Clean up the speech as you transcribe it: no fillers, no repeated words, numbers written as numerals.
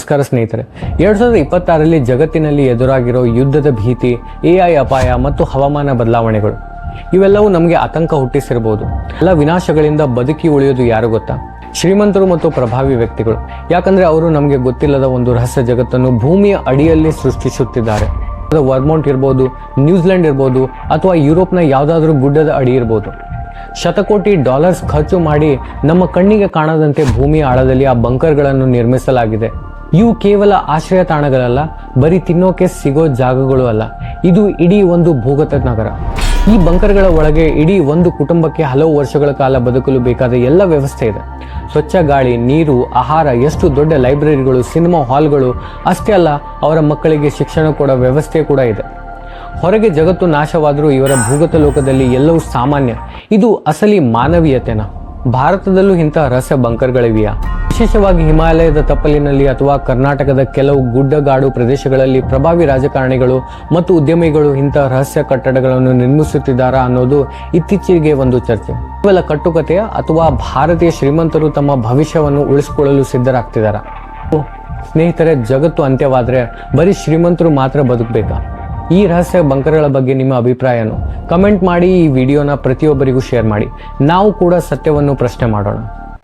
ನಮಸ್ಕಾರ ಸ್ನೇಹಿತರೆ. 2026ರಲ್ಲಿ ಜಗತ್ತಿನಲ್ಲಿ ಎದುರಾಗಿರೋ ಯುದ್ಧದ ಭೀತಿ, AI ಅಪಾಯ ಮತ್ತು ಹವಾಮಾನ ಬದಲಾವಣೆಗಳು ಇವೆಲ್ಲವೂ ನಮಗೆ ಆತಂಕ ಹುಟ್ಟಿಸಿರಬಹುದು. ಎಲ್ಲ ವಿನಾಶಗಳಿಂದ ಬದುಕಿ ಉಳಿಯೋದು ಯಾರು ಗೊತ್ತಾ? ಶ್ರೀಮಂತರು ಮತ್ತು ಪ್ರಭಾವಿ ವ್ಯಕ್ತಿಗಳು. ಯಾಕಂದ್ರೆ ಅವರು ನಮಗೆ ಗೊತ್ತಿಲ್ಲದ ಒಂದು ರಹಸ್ಯ ಜಗತ್ತನ್ನು ಭೂಮಿಯ ಅಡಿಯಲ್ಲಿ ಸೃಷ್ಟಿಸುತ್ತಿದ್ದಾರೆ. ವರ್ಮೌಂಟ್ ಇರ್ಬೋದು, ನ್ಯೂಜಿಲೆಂಡ್ ಇರ್ಬೋದು, ಅಥವಾ ಯುರೋಪ್ನ ಯಾವುದಾದ್ರೂ ಗುಡ್ಡದ ಅಡಿ ಇರ್ಬೋದು. ಶತಕೋಟಿ ಡಾಲರ್ಸ್ ಖರ್ಚು ಮಾಡಿ ನಮ್ಮ ಕಣ್ಣಿಗೆ ಕಾಣದಂತೆ ಭೂಮಿಯ ಆಳದಲ್ಲಿ ಆ ಬಂಕರ್ಗಳನ್ನು ನಿರ್ಮಿಸಲಾಗಿದೆ. ಇವು ಕೇವಲ ಆಶ್ರಯ ತಾಣಗಳಲ್ಲ, ಬರೀ ತಿನ್ನೋಕೆ ಸಿಗೋ ಜಾಗಗಳು ಅಲ್ಲ. ಇದು ಇಡೀ ಒಂದು ಭೂಗತ ನಗರ. ಈ ಬಂಕರ್ಗಳ ಒಳಗೆ ಇಡೀ ಒಂದು ಕುಟುಂಬಕ್ಕೆ ಹಲವು ವರ್ಷಗಳ ಕಾಲ ಬದುಕಲು ಬೇಕಾದ ಎಲ್ಲ ವ್ಯವಸ್ಥೆ ಇದೆ. ಸ್ವಚ್ಛ ಗಾಳಿ, ನೀರು, ಆಹಾರ, ಎಷ್ಟು ದೊಡ್ಡ ಲೈಬ್ರರಿಗಳು, ಸಿನಿಮಾ ಹಾಲ್ಗಳು. ಅಷ್ಟೇ ಅಲ್ಲ, ಅವರ ಮಕ್ಕಳಿಗೆ ಶಿಕ್ಷಣ ಕೊಡೋ ವ್ಯವಸ್ಥೆ ಕೂಡ ಇದೆ. ಹೊರಗೆ ಜಗತ್ತು ನಾಶವಾದರೂ ಇವರ ಭೂಗತ ಲೋಕದಲ್ಲಿ ಎಲ್ಲವೂ ಸಾಮಾನ್ಯ. ಇದು ಅಸಲಿ ಮಾನವೀಯತೆನ. ಭಾರತದಲ್ಲೂ ಇಂತಹ ರಹಸ್ಯ ಬಂಕರ್ಗಳಿವೆಯಾ? ವಿಶೇಷವಾಗಿ ಹಿಮಾಲಯದ ತಪ್ಪಲಿನಲ್ಲಿ ಅಥವಾ ಕರ್ನಾಟಕದ ಕೆಲವು ಗುಡ್ಡಗಾಡು ಪ್ರದೇಶಗಳಲ್ಲಿ ಪ್ರಭಾವಿ ರಾಜಕಾರಣಿಗಳು ಮತ್ತು ಉದ್ಯಮಿಗಳು ಇಂತಹ ರಹಸ್ಯ ಕಟ್ಟಡಗಳನ್ನು ನಿರ್ಮಿಸುತ್ತಿದ್ದಾರಾ ಅನ್ನೋದು ಇತ್ತೀಚೆಗೆ ಒಂದು ಚರ್ಚೆ. ಕೇವಲ ಕಟ್ಟುಕತೆಯ ಅಥವಾ ಭಾರತೀಯ ಶ್ರೀಮಂತರು ತಮ್ಮ ಭವಿಷ್ಯವನ್ನು ಉಳಿಸಿಕೊಳ್ಳಲು ಸಿದ್ಧರಾಗ್ತಿದ್ದಾರಾ? ಸ್ನೇಹಿತರೆ, ಜಗತ್ತು ಅಂತ್ಯವಾದರೆ ಬರೀ ಶ್ರೀಮಂತರು ಮಾತ್ರ ಬದುಕಬೇಕಾ? ಈ ರಹಸ್ಯ ಬಂಕರ್ಗಳ ಬಗ್ಗೆ ನಿಮ್ಮ ಅಭಿಪ್ರಾಯನು ಕಮೆಂಟ್ ಮಾಡಿ. ಈ ವಿಡಿಯೋನ ಪ್ರತಿಯೊಬ್ಬರಿಗೂ ಶೇರ್ ಮಾಡಿ. ನಾವು ಕೂಡ ಸತ್ಯವನ್ನು ಪ್ರಶ್ನೆ ಮಾಡೋಣ.